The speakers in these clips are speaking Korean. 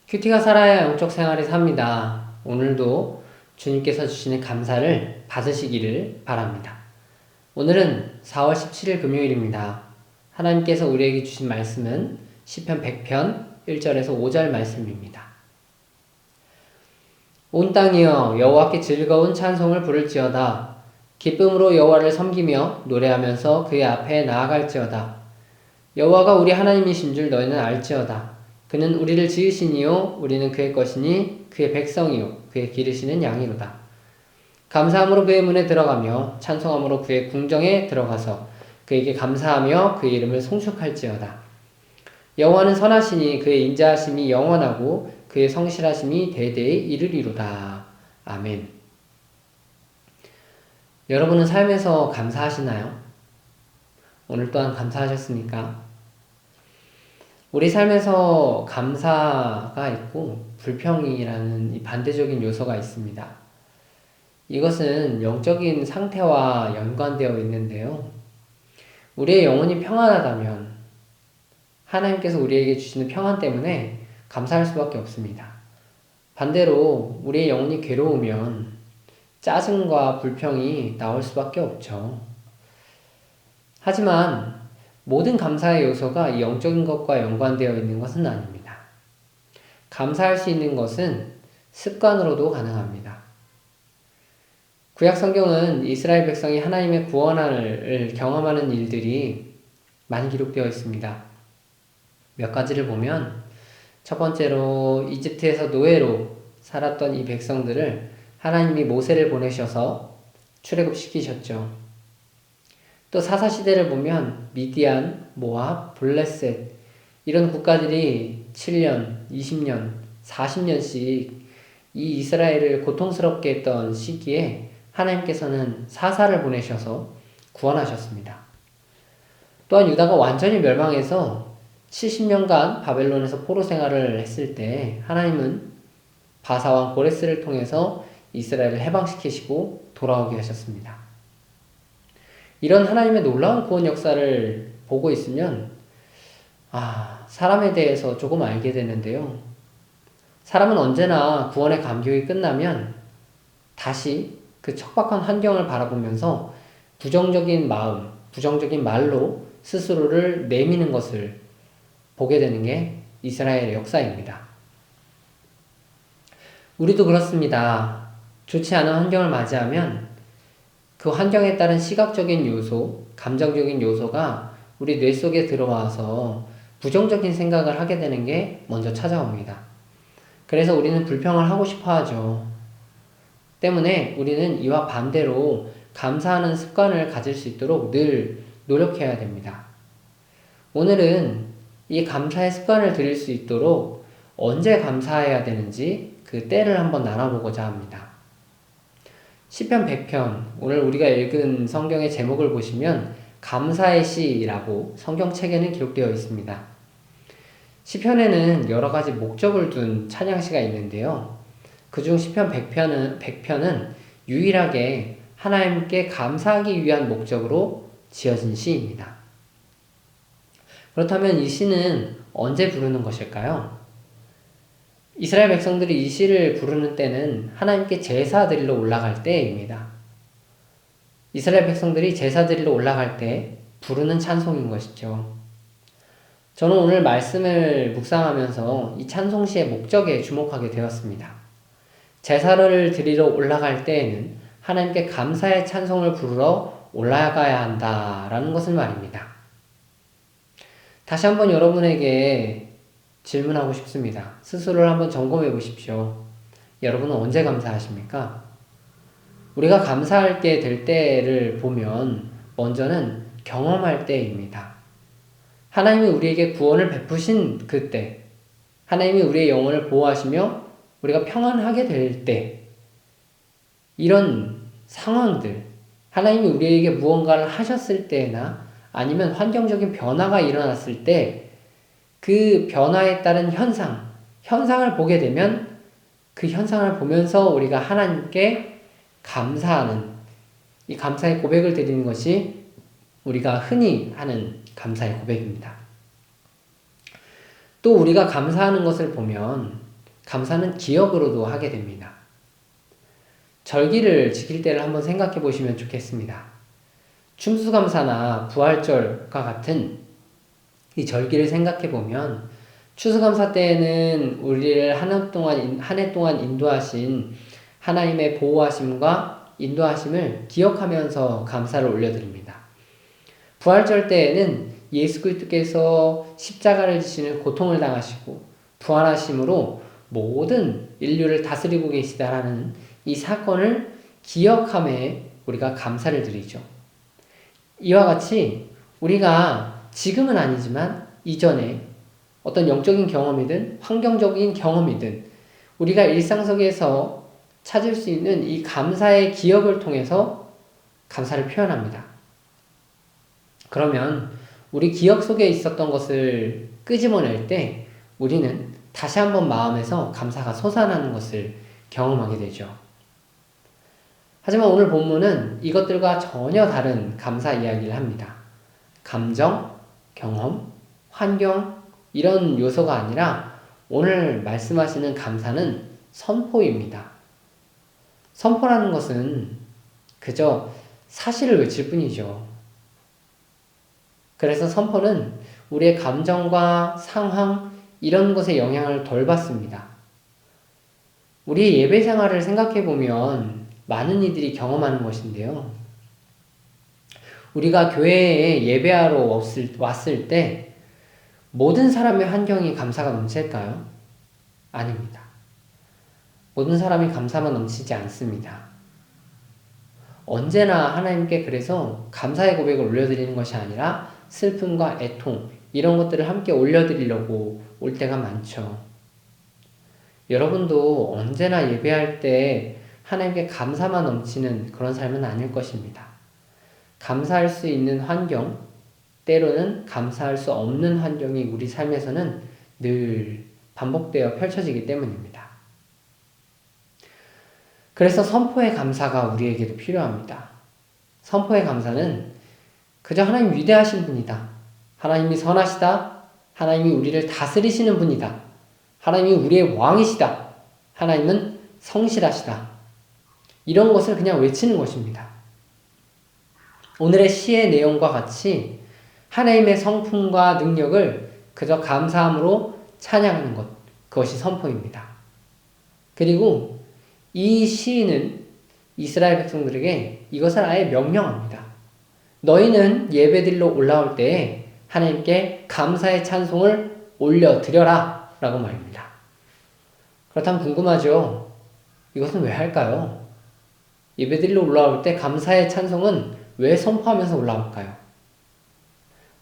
큐티가 살아야 영적 생활이 삽니다. 오늘도 주님께서 주시는 감사를 받으시기를 바랍니다. 오늘은 4월 17일 금요일입니다. 하나님께서 우리에게 주신 말씀은 시편 100편 1절에서 5절 말씀입니다. 온 땅이여 여호와께 즐거운 찬송을 부를지어다. 기쁨으로 여호와를 섬기며 노래하면서 그의 앞에 나아갈지어다. 여호와가 우리 하나님이신 줄 너희는 알지어다. 그는 우리를 지으시니요 우리는 그의 것이니 그의 백성이요 그의 기르시는 양이로다. 감사함으로 그의 문에 들어가며 찬송함으로 그의 궁정에 들어가서 그에게 감사하며 그의 이름을 송축할지어다. 여호와는 선하시니 그의 인자하심이 영원하고 그의 성실하심이 대대에 이르리로다. 아멘. 여러분은 삶에서 감사하시나요? 오늘 또한 감사하셨습니까? 우리 삶에서 감사가 있고 불평이라는 이 반대적인 요소가 있습니다. 이것은 영적인 상태와 연관되어 있는데요. 우리의 영혼이 평안하다면 하나님께서 우리에게 주시는 평안 때문에 감사할 수밖에 없습니다. 반대로 우리의 영혼이 괴로우면 짜증과 불평이 나올 수밖에 없죠. 하지만 모든 감사의 요소가 이 영적인 것과 연관되어 있는 것은 아닙니다. 감사할 수 있는 것은 습관으로도 가능합니다. 구약 성경은 이스라엘 백성이 하나님의 구원을 경험하는 일들이 많이 기록되어 있습니다. 몇 가지를 보면 첫 번째로 이집트에서 노예로 살았던 이 백성들을 하나님이 모세를 보내셔서 출애굽시키셨죠. 또 사사시대를 보면 미디안, 모압, 블레셋 이런 국가들이 7년, 20년, 40년씩 이 이스라엘을 고통스럽게 했던 시기에 하나님께서는 사사를 보내셔서 구원하셨습니다. 또한 유다가 완전히 멸망해서 70년간 바벨론에서 포로 생활을 했을 때 하나님은 바사왕 고레스를 통해서 이스라엘을 해방시키시고 돌아오게 하셨습니다. 이런 하나님의 놀라운 구원 역사를 보고 있으면 사람에 대해서 조금 알게 되는데요. 사람은 언제나 구원의 감격이 끝나면 다시 그 척박한 환경을 바라보면서 부정적인 마음, 부정적인 말로 스스로를 내미는 것을 보게 되는 게 이스라엘의 역사입니다. 우리도 그렇습니다. 좋지 않은 환경을 맞이하면 그 환경에 따른 시각적인 요소, 감정적인 요소가 우리 뇌 속에 들어와서 부정적인 생각을 하게 되는 게 먼저 찾아옵니다. 그래서 우리는 불평을 하고 싶어 하죠. 때문에 우리는 이와 반대로 감사하는 습관을 가질 수 있도록 늘 노력해야 됩니다. 오늘은 이 감사의 습관을 들일 수 있도록 언제 감사해야 되는지 그 때를 한번 나눠보고자 합니다. 시편 100편, 오늘 우리가 읽은 성경의 제목을 보시면 감사의 시라고 성경책에는 기록되어 있습니다. 시편에는 여러 가지 목적을 둔 찬양시가 있는데요. 그중 시편 100편은 유일하게 하나님께 감사하기 위한 목적으로 지어진 시입니다. 그렇다면 이 시는 언제 부르는 것일까요? 이스라엘 백성들이 이 시를 부르는 때는 하나님께 제사 드리러 올라갈 때입니다. 이스라엘 백성들이 제사 드리러 올라갈 때 부르는 찬송인 것이죠. 저는 오늘 말씀을 묵상하면서 이 찬송시의 목적에 주목하게 되었습니다. 제사를 드리러 올라갈 때에는 하나님께 감사의 찬송을 부르러 올라가야 한다라는 것을 말입니다. 다시 한번 여러분에게 질문하고 싶습니다. 스스로를 한번 점검해 보십시오. 여러분은 언제 감사하십니까? 우리가 감사할 때 될 때를 보면 먼저는 경험할 때입니다. 하나님이 우리에게 구원을 베푸신 그때, 하나님이 우리의 영혼을 보호하시며 우리가 평안하게 될 때, 이런 상황들, 하나님이 우리에게 무언가를 하셨을 때나 아니면 환경적인 변화가 일어났을 때 그 변화에 따른 현상을 보게 되면 그 현상을 보면서 우리가 하나님께 감사하는, 이 감사의 고백을 드리는 것이 우리가 흔히 하는 감사의 고백입니다. 또 우리가 감사하는 것을 보면 감사는 기억으로도 하게 됩니다. 절기를 지킬 때를 한번 생각해 보시면 좋겠습니다. 추수감사나 부활절과 같은 이 절기를 생각해 보면 추수감사 때에는 우리를 한 해 동안 인도하신 하나님의 보호하심과 인도하심을 기억하면서 감사를 올려드립니다. 부활절 때에는 예수 그리스도께서 십자가를 지시는 고통을 당하시고 부활하심으로 모든 인류를 다스리고 계시다라는 이 사건을 기억함에 우리가 감사를 드리죠. 이와 같이 우리가 지금은 아니지만 이전에 어떤 영적인 경험이든 환경적인 경험이든 우리가 일상 속에서 찾을 수 있는 이 감사의 기억을 통해서 감사를 표현합니다. 그러면 우리 기억 속에 있었던 것을 끄집어낼 때 우리는 다시 한번 마음에서 감사가 솟아나는 것을 경험하게 되죠. 하지만 오늘 본문은 이것들과 전혀 다른 감사 이야기를 합니다. 감정, 경험, 환경 이런 요소가 아니라 오늘 말씀하시는 감사는 선포입니다. 선포라는 것은 그저 사실을 외칠 뿐이죠. 그래서 선포는 우리의 감정과 상황 이런 것에 영향을 덜 받습니다. 우리 예배 생활을 생각해 보면 많은 이들이 경험하는 것인데요. 우리가 교회에 예배하러 왔을 때 모든 사람의 환경이 감사가 넘칠까요? 아닙니다. 모든 사람이 감사만 넘치지 않습니다. 언제나 하나님께 그래서 감사의 고백을 올려드리는 것이 아니라 슬픔과 애통 이런 것들을 함께 올려드리려고 올 때가 많죠. 여러분도 언제나 예배할 때 하나님께 감사만 넘치는 그런 삶은 아닐 것입니다. 감사할 수 있는 환경, 때로는 감사할 수 없는 환경이 우리 삶에서는 늘 반복되어 펼쳐지기 때문입니다. 그래서 선포의 감사가 우리에게도 필요합니다. 선포의 감사는 그저 하나님 위대하신 분이다. 하나님이 선하시다. 하나님이 우리를 다스리시는 분이다. 하나님이 우리의 왕이시다. 하나님은 성실하시다. 이런 것을 그냥 외치는 것입니다. 오늘의 시의 내용과 같이 하나님의 성품과 능력을 그저 감사함으로 찬양하는 것, 그것이 선포입니다. 그리고 이 시인은 이스라엘 백성들에게 이것을 아예 명령합니다. 너희는 예배드리러 올라올 때에 하나님께 감사의 찬송을 올려드려라 라고 말입니다. 그렇다면 궁금하죠? 이것은 왜 할까요? 예배드리러 올라올 때 감사의 찬송은 왜 선포하면서 올라올까요?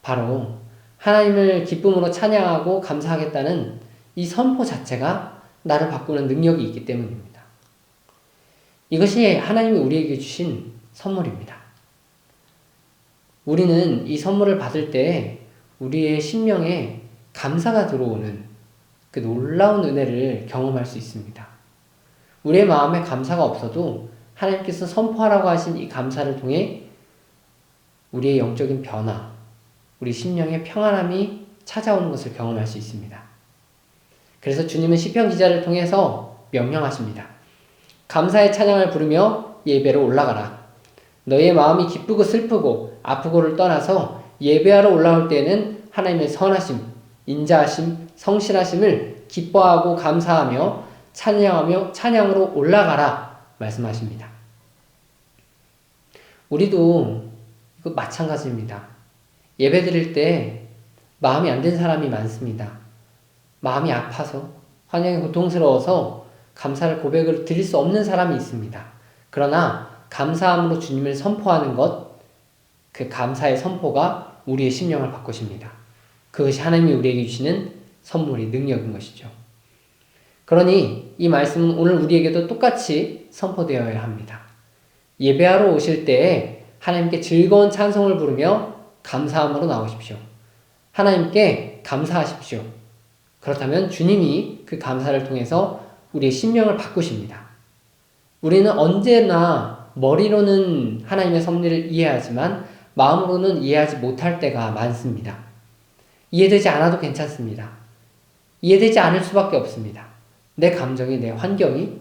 바로 하나님을 기쁨으로 찬양하고 감사하겠다는 이 선포 자체가 나를 바꾸는 능력이 있기 때문입니다. 이것이 하나님이 우리에게 주신 선물입니다. 우리는 이 선물을 받을 때 우리의 심령에 감사가 들어오는 그 놀라운 은혜를 경험할 수 있습니다. 우리의 마음에 감사가 없어도 하나님께서 선포하라고 하신 이 감사를 통해 우리의 영적인 변화, 우리 심령의 평안함이 찾아오는 것을 경험할 수 있습니다. 그래서 주님은 시편 기자를 통해서 명령하십니다. 감사의 찬양을 부르며 예배로 올라가라. 너희의 마음이 기쁘고 슬프고 아프고를 떠나서 예배하러 올라올 때에는 하나님의 선하심, 인자하심, 성실하심을 기뻐하고 감사하며 찬양으로 올라가라 말씀하십니다. 우리도 이거 마찬가지입니다. 예배 드릴 때 마음이 안 된 사람이 많습니다. 마음이 아파서 환영이 고통스러워서 감사를 고백을 드릴 수 없는 사람이 있습니다. 그러나 감사함으로 주님을 선포하는 것, 그 감사의 선포가 우리의 심령을 바꾸십니다. 그것이 하나님이 우리에게 주시는 선물이 능력인 것이죠. 그러니 이 말씀은 오늘 우리에게도 똑같이 선포되어야 합니다. 예배하러 오실 때에 하나님께 즐거운 찬송을 부르며 감사함으로 나오십시오. 하나님께 감사하십시오. 그렇다면 주님이 그 감사를 통해서 우리의 심령을 바꾸십니다. 우리는 언제나 머리로는 하나님의 섭리를 이해하지만 마음으로는 이해하지 못할 때가 많습니다. 이해되지 않아도 괜찮습니다. 이해되지 않을 수밖에 없습니다. 내 감정이, 내 환경이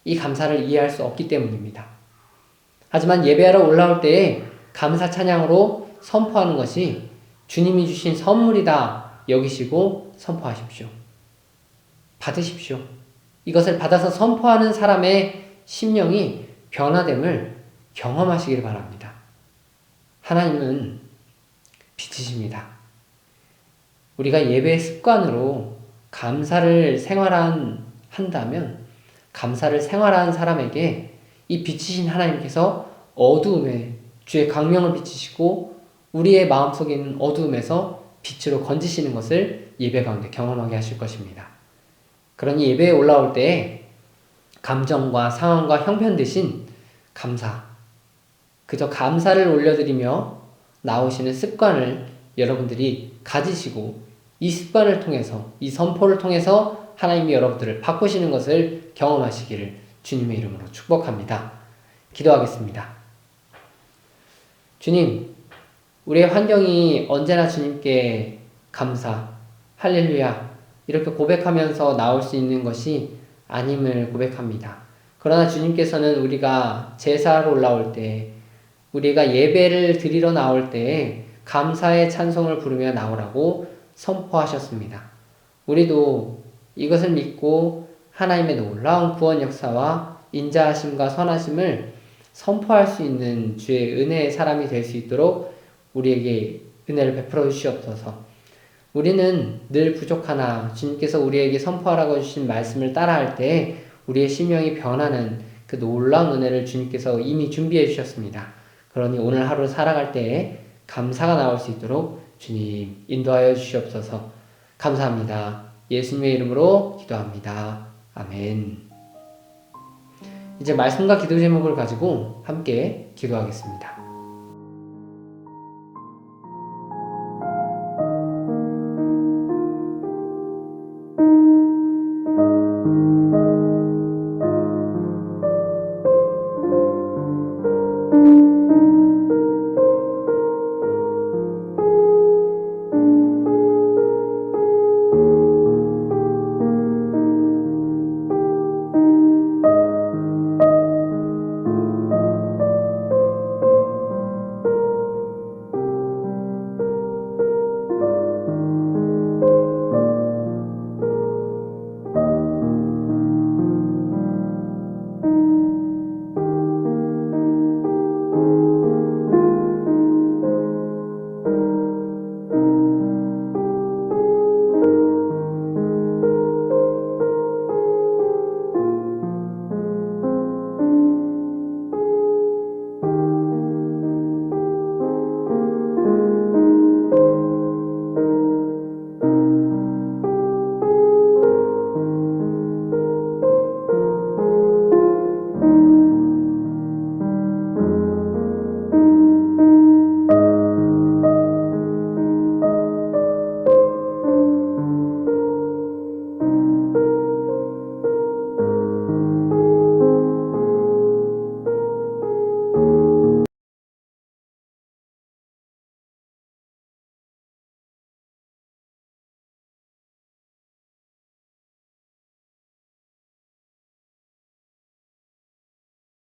이 감사를 이해할 수 없기 때문입니다. 하지만 예배하러 올라올 때에 감사 찬양으로 선포하는 것이 주님이 주신 선물이다 여기시고 선포하십시오. 받으십시오. 이것을 받아서 선포하는 사람의 심령이 변화됨을 경험하시길 바랍니다. 하나님은 빛이십니다. 우리가 예배 습관으로 감사를 한다면 감사를 생활한 사람에게 이 빛이신 하나님께서 어두움에 주의 광명을 비치시고 우리의 마음속에 있는 어두움에서 빛으로 건지시는 것을 예배 가운데 경험하게 하실 것입니다. 그러니 예배에 올라올 때 감정과 상황과 형편 대신 감사, 그저 감사를 올려드리며 나오시는 습관을 여러분들이 가지시고 이 습관을 통해서, 이 선포를 통해서 하나님이 여러분들을 바꾸시는 것을 경험하시기를 주님의 이름으로 축복합니다. 기도하겠습니다. 주님, 우리의 환경이 언제나 주님께 감사, 할렐루야 이렇게 고백하면서 나올 수 있는 것이 아님을 고백합니다. 그러나 주님께서는 우리가 제사로 올라올 때, 우리가 예배를 드리러 나올 때 감사의 찬송을 부르며 나오라고 선포하셨습니다. 우리도 이것을 믿고 하나님의 놀라운 구원 역사와 인자하심과 선하심을 선포할 수 있는 주의 은혜의 사람이 될 수 있도록 우리에게 은혜를 베풀어 주시옵소서. 우리는 늘 부족하나 주님께서 우리에게 선포하라고 주신 말씀을 따라할 때 우리의 심령이 변하는 그 놀라운 은혜를 주님께서 이미 준비해 주셨습니다. 그러니 오늘 하루 살아갈 때에 감사가 나올 수 있도록 주님 인도하여 주시옵소서. 감사합니다. 예수님의 이름으로 기도합니다. 아멘. 이제 말씀과 기도 제목을 가지고 함께 기도하겠습니다.